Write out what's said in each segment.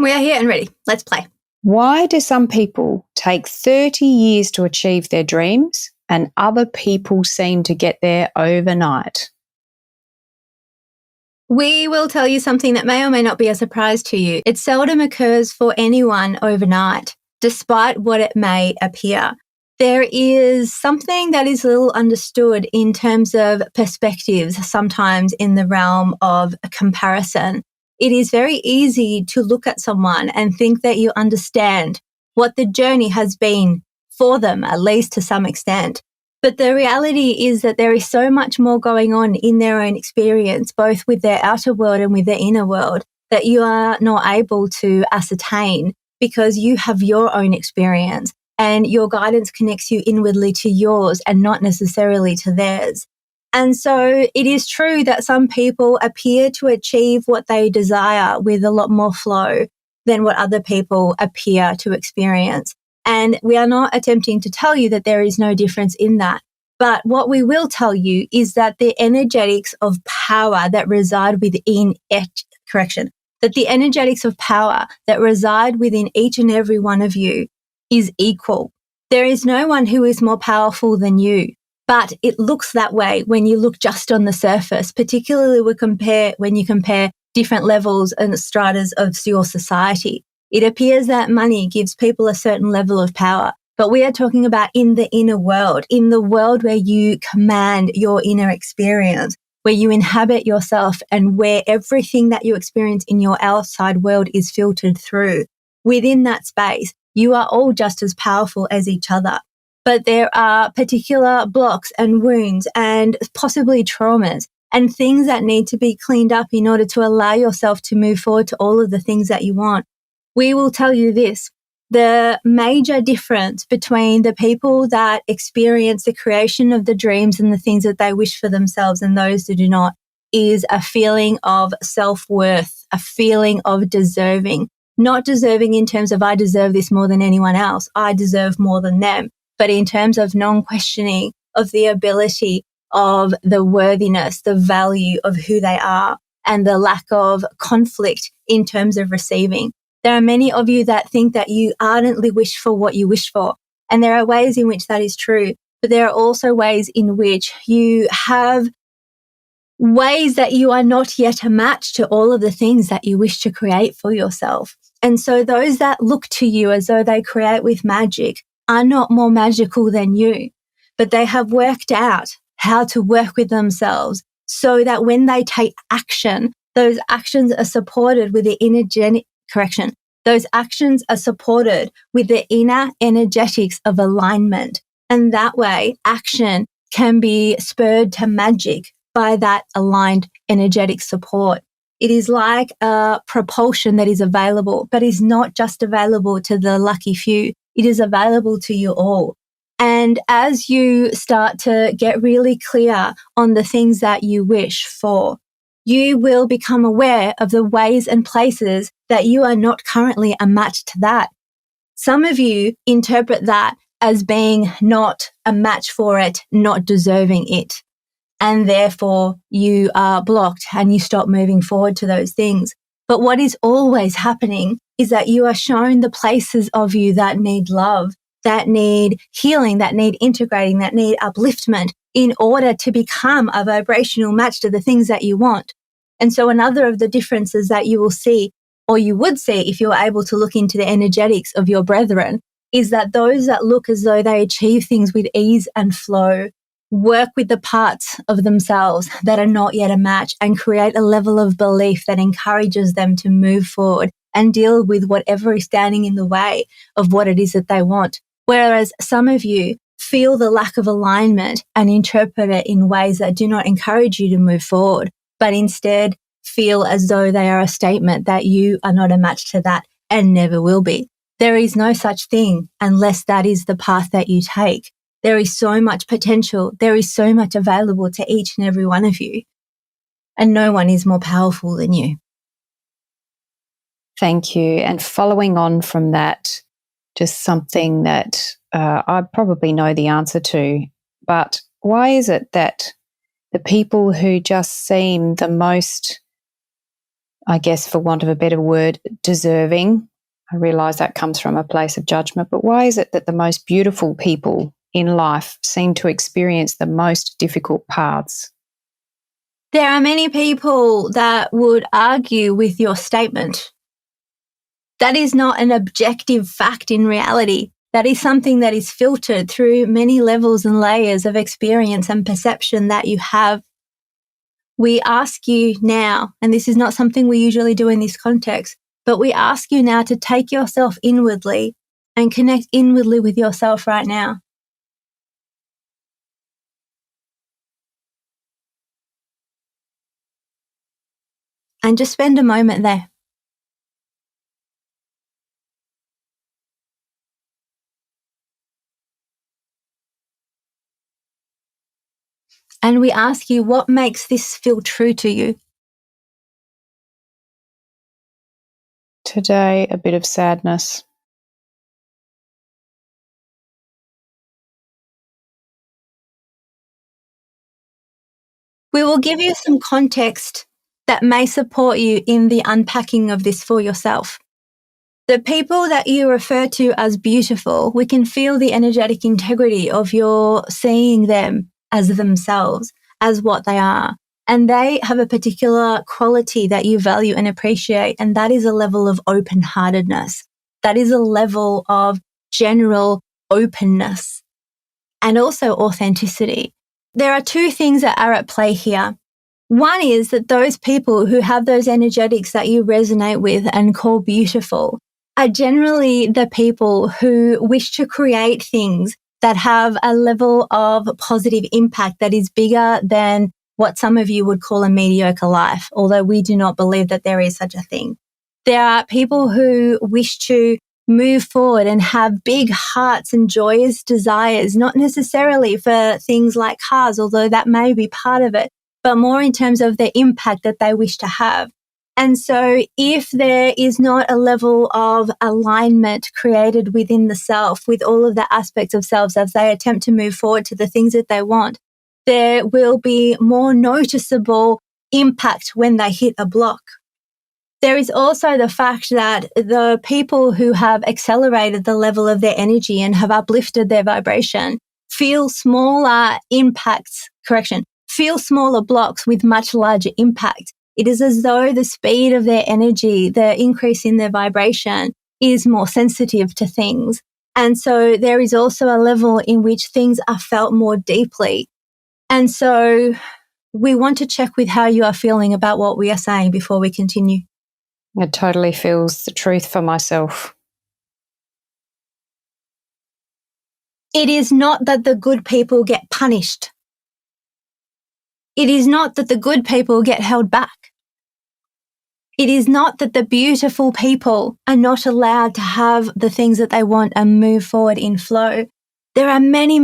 We are here and ready. Let's play. Why do some people take 30 years to achieve their dreams and other people seem to get there overnight? We will tell you something that may or may not be a surprise to you. It seldom occurs for anyone overnight, despite what it may appear. There is something that is little understood in terms of perspectives, sometimes in the realm of a comparison. It is very easy to look at someone and think that you understand what the journey has been for them, at least to some extent. But the reality is that there is so much more going on in their own experience, both with their outer world and with their inner world, that you are not able to ascertain because you have your own experience and your guidance connects you inwardly to yours and not necessarily to theirs. And so it is true that some people appear to achieve what they desire with a lot more flow than what other people appear to experience. And we are not attempting to tell you that there is no difference in that. But what we will tell you is that the energetics of power that reside within that the energetics of power that reside within each and every one of you is equal. There is no one who is more powerful than you, but it looks that way when you look just on the surface, particularly when you compare different levels and stratas of your society. It appears that money gives people a certain level of power, but we are talking about in the inner world, in the world where you command your inner experience, where you inhabit yourself and where everything that you experience in your outside world is filtered through. Within that space, you are all just as powerful as each other. But there are particular blocks and wounds and possibly traumas and things that need to be cleaned up in order to allow yourself to move forward to all of the things that you want. We will tell you this. The major difference between the people that experience the creation of the dreams and the things that they wish for themselves and those who do not is a feeling of self-worth, a feeling of deserving. Not deserving in terms of I deserve this more than anyone else, I deserve more than them, but in terms of non-questioning of the ability of the worthiness, the value of who they are, and the lack of conflict in terms of receiving. There are many of you that think that you ardently wish for what you wish for, and there are ways in which that is true, but there are also ways in which you have ways that you are not yet a match to all of the things that you wish to create for yourself. And so those that look to you as though they create with magic are not more magical than you, but they have worked out how to work with themselves so that when they take action, those actions are supported with the Those actions are supported with the inner energetics of alignment. And that way, action can be spurred to magic by that aligned energetic support. It is like a propulsion that is available, but is not just available to the lucky few. It is available to you all. And as you start to get really clear on the things that you wish for, you will become aware of the ways and places that you are not currently a match to that. Some of you interpret that as being not a match for it, not deserving it. And therefore you are blocked and you stop moving forward to those things. But what is always happening is that you are shown the places of you that need love, that need healing, that need integrating, that need upliftment in order to become a vibrational match to the things that you want. And so another of the differences that you will see, or you would see if you were able to look into the energetics of your brethren, is that those that look as though they achieve things with ease and flow work with the parts of themselves that are not yet a match and create a level of belief that encourages them to move forward and deal with whatever is standing in the way of what it is that they want. Whereas some of you feel the lack of alignment and interpret it in ways that do not encourage you to move forward, but instead feel as though they are a statement that you are not a match to that and never will be. There is no such thing unless that is the path that you take. There is so much potential. There is so much available to each and every one of you. And no one is more powerful than you. Thank you. And following on from that, just something that I probably know the answer to, but why is it that the people who just seem the most I guess for want of a better word, deserving. I realise that comes from a place of judgment, but why is it that the most beautiful people in life seem to experience the most difficult paths? There are many people that would argue with your statement. That is not an objective fact in reality. That is something that is filtered through many levels and layers of experience and perception that you have. We ask you now, and this is not something we usually do in this context, but we ask you now to take yourself inwardly and connect inwardly with yourself right now. And just spend a moment there. And we ask you, what makes this feel true to you? Today, a bit of sadness. We will give you some context that may support you in the unpacking of this for yourself. The people that you refer to as beautiful, we can feel the energetic integrity of your seeing them as themselves, as what they are. And they have a particular quality that you value and appreciate, and that is a level of open-heartedness. That is a level of general openness and also authenticity. There are two things that are at play here. One is that those people who have those energetics that you resonate with and call beautiful are generally the people who wish to create things that have a level of positive impact that is bigger than what some of you would call a mediocre life, although we do not believe that there is such a thing. There are people who wish to move forward and have big hearts and joyous desires, not necessarily for things like cars, although that may be part of it, but more in terms of the impact that they wish to have. And so if there is not a level of alignment created within the self with all of the aspects of selves as they attempt to move forward to the things that they want, there will be more noticeable impact when they hit a block. There is also the fact that the people who have accelerated the level of their energy and have uplifted their vibration feel smaller blocks with much larger impact. It is as though the speed of their energy, the increase in their vibration is more sensitive to things. And so there is also a level in which things are felt more deeply. And so we want to check with how you are feeling about what we are saying before we continue. It totally feels the truth for myself. It is not that the good people get punished. It is not that the good people get held back. It is not that the beautiful people are not allowed to have the things that they want and move forward in flow. There are many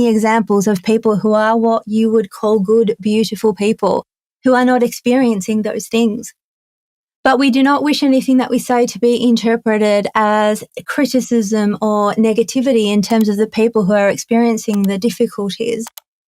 examples of people who are what you would call good, beautiful people who are not experiencing those things. But we do not wish anything that we say to be interpreted as criticism or negativity in terms of the people who are experiencing the difficulties,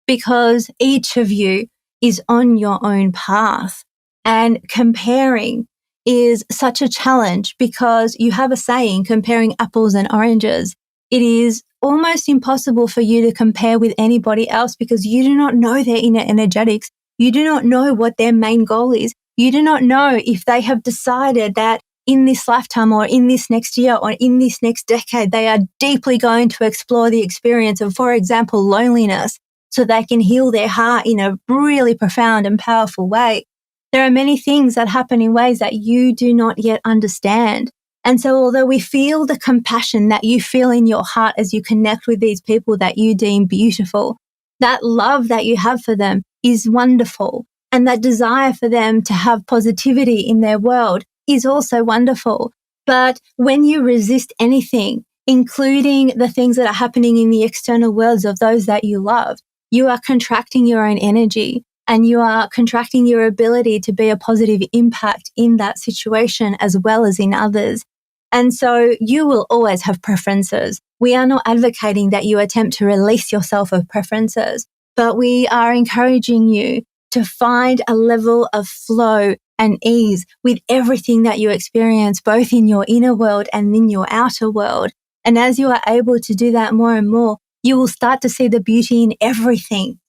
because each of you is on your own path. And comparing is such a challenge because you have a saying, comparing apples and oranges. It is almost impossible for you to compare with anybody else because you do not know their inner energetics. You do not know what their main goal is. You do not know if they have decided that in this lifetime or in this next year or in this next decade, they are deeply going to explore the experience of, for example, loneliness so they can heal their heart in a really profound and powerful way. There are many things that happen in ways that you do not yet understand. And so although we feel the compassion that you feel in your heart as you connect with these people that you deem beautiful, that love that you have for them is wonderful. And that desire for them to have positivity in their world is also wonderful. But when you resist anything, including the things that are happening in the external worlds of those that you love, you are contracting your own energy and you are contracting your ability to be a positive impact in that situation as well as in others. And so you will always have preferences. We are not advocating that you attempt to release yourself of preferences, but we are encouraging you to find a level of flow and ease with everything that you experience, both in your inner world and in your outer world. And as you are able to do that more and more, you will start to see the beauty in everything.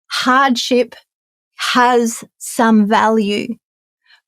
Hardship has some value,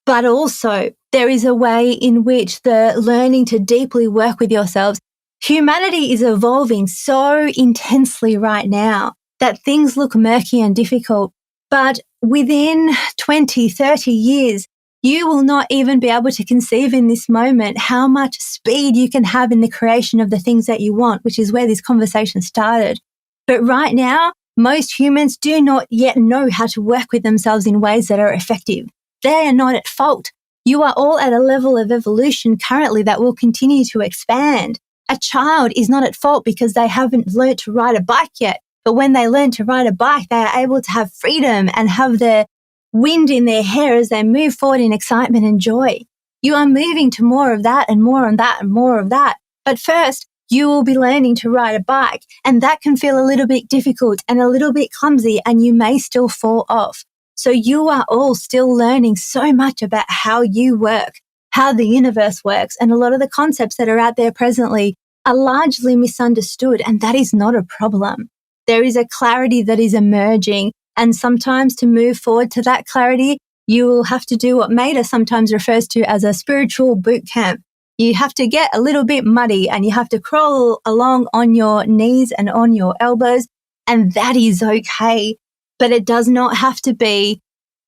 but also there is a way in which the learning to deeply work with yourselves. Humanity is evolving so intensely right now that things look murky and difficult, but within 20, 30 years, you will not even be able to conceive in this moment how much speed you can have in the creation of the things that you want, which is where this conversation started. But right now, most humans do not yet know how to work with themselves in ways that are effective. They are not at fault. You are all at a level of evolution currently that will continue to expand. A child is not at fault because they haven't learned to ride a bike yet. But when they learn to ride a bike, they are able to have freedom and have the wind in their hair as they move forward in excitement and joy. You are moving to more of that and more of that and more of that. But first, you will be learning to ride a bike, and that can feel a little bit difficult and a little bit clumsy, and you may still fall off. So you are all still learning so much about how you work, how the universe works, and a lot of the concepts that are out there presently are largely misunderstood, and that is not a problem. There is a clarity that is emerging, and sometimes to move forward to that clarity, you will have to do what Maida sometimes refers to as a spiritual boot camp. You have to get a little bit muddy and you have to crawl along on your knees and on your elbows, and that is okay. But it does not have to be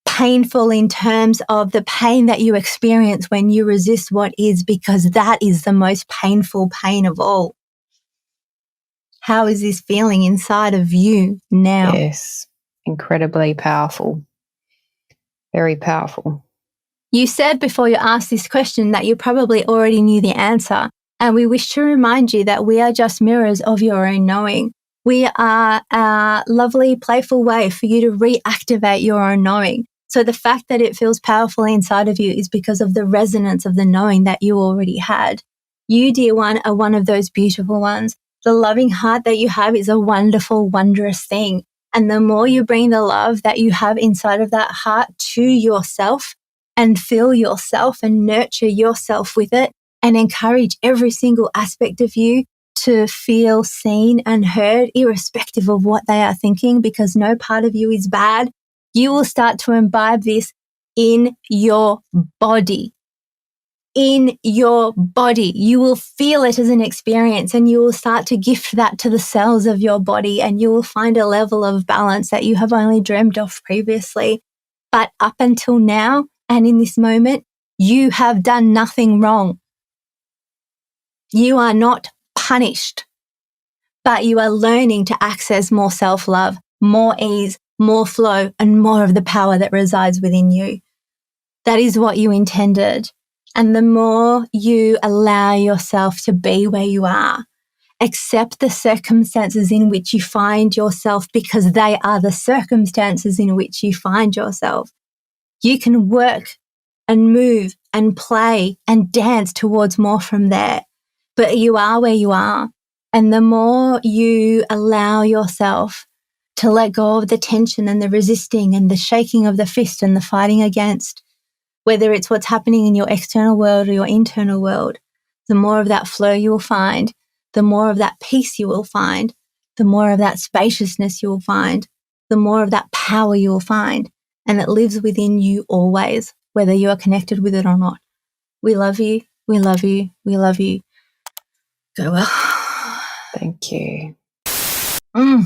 painful in terms of the pain that you experience when you resist what is, because that is the most painful pain of all. How is this feeling inside of you now? Yes, incredibly powerful. Very powerful. You said before you asked this question that you probably already knew the answer, and we wish to remind you that we are just mirrors of your own knowing. We are a lovely, playful way for you to reactivate your own knowing. So the fact that it feels powerful inside of you is because of the resonance of the knowing that you already had. You, dear one, are one of those beautiful ones. The loving heart that you have is a wonderful, wondrous thing. And the more you bring the love that you have inside of that heart to yourself and fill yourself and nurture yourself with it and encourage every single aspect of you to feel seen and heard, irrespective of what they are thinking, because no part of you is bad, you will start to imbibe this in your body. In your body. You will feel it as an experience, and you will start to gift that to the cells of your body, and you will find a level of balance that you have only dreamed of previously. But up until now and in this moment, you have done nothing wrong. You are not punished, but you are learning to access more self-love, more ease, more flow, and more of the power that resides within you. That is what you intended. And the more you allow yourself to be where you are, accept the circumstances in which you find yourself, because they are the circumstances in which you find yourself. You can work and move and play and dance towards more from there, but you are where you are. And the more you allow yourself to let go of the tension and the resisting and the shaking of the fist and the fighting against, whether it's what's happening in your external world or your internal world, the more of that flow you will find, the more of that peace you will find, the more of that spaciousness you will find, the more of that power you will find. And it lives within you always, whether you are connected with it or not. We love you. We love you. We love you. Go well. Thank you. Oh,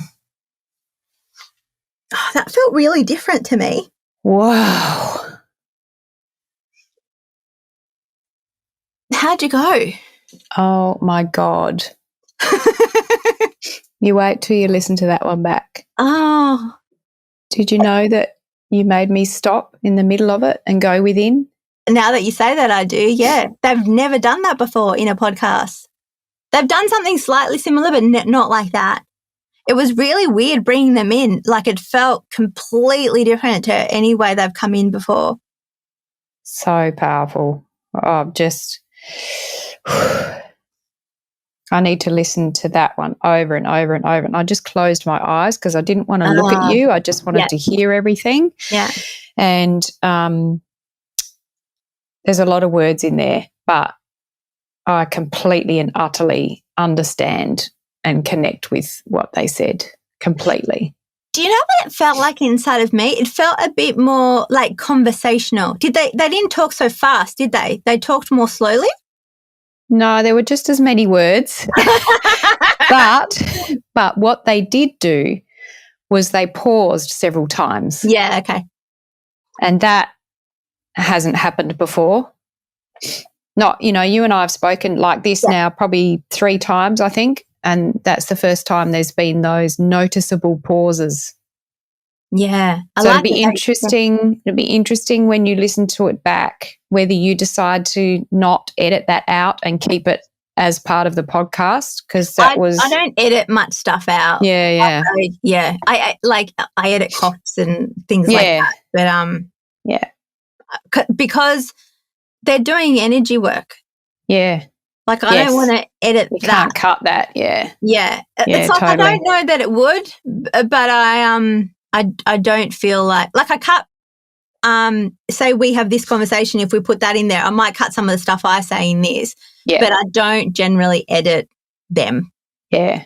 that felt really different to me. Wow. How'd you go? Oh my God. You wait till you listen to that one back. Oh. Did you know that you made me stop in the middle of it and go within? Now that you say that, I do, yeah. They've never done that before in a podcast. They've done something slightly similar, but not like that. It was really weird bringing them in. Like, it felt completely different to any way they've come in before. So powerful. Oh, I I need to listen to that one over and over and over. And I just closed my eyes because I didn't want to look at you. I just wanted to hear everything. Yeah. And there's a lot of words in there, but I completely and utterly understand and connect with what they said completely. Do you know what it felt like inside of me? It felt a bit more like conversational. They didn't talk so fast, did they? They talked more slowly? No, there were just as many words. But what they did do was they paused several times. Yeah, okay. And that hasn't happened before. Not, you and I have spoken like this now probably 3 times, I think. And that's the first time there's been those noticeable pauses. Yeah. So it'd be interesting. It'd be interesting when you listen to it back, whether you decide to not edit that out and keep it as part of the podcast, because I don't edit much stuff out. Yeah. I edit coughs and things like that. But because they're doing energy work. Yeah. Like I don't want to edit you can't cut that. Yeah. Yeah. It's like totally. I don't know that it would, but I don't feel like I cut say we have this conversation, if we put that in there, I might cut some of the stuff I say in this. Yeah. But I don't generally edit them. Yeah.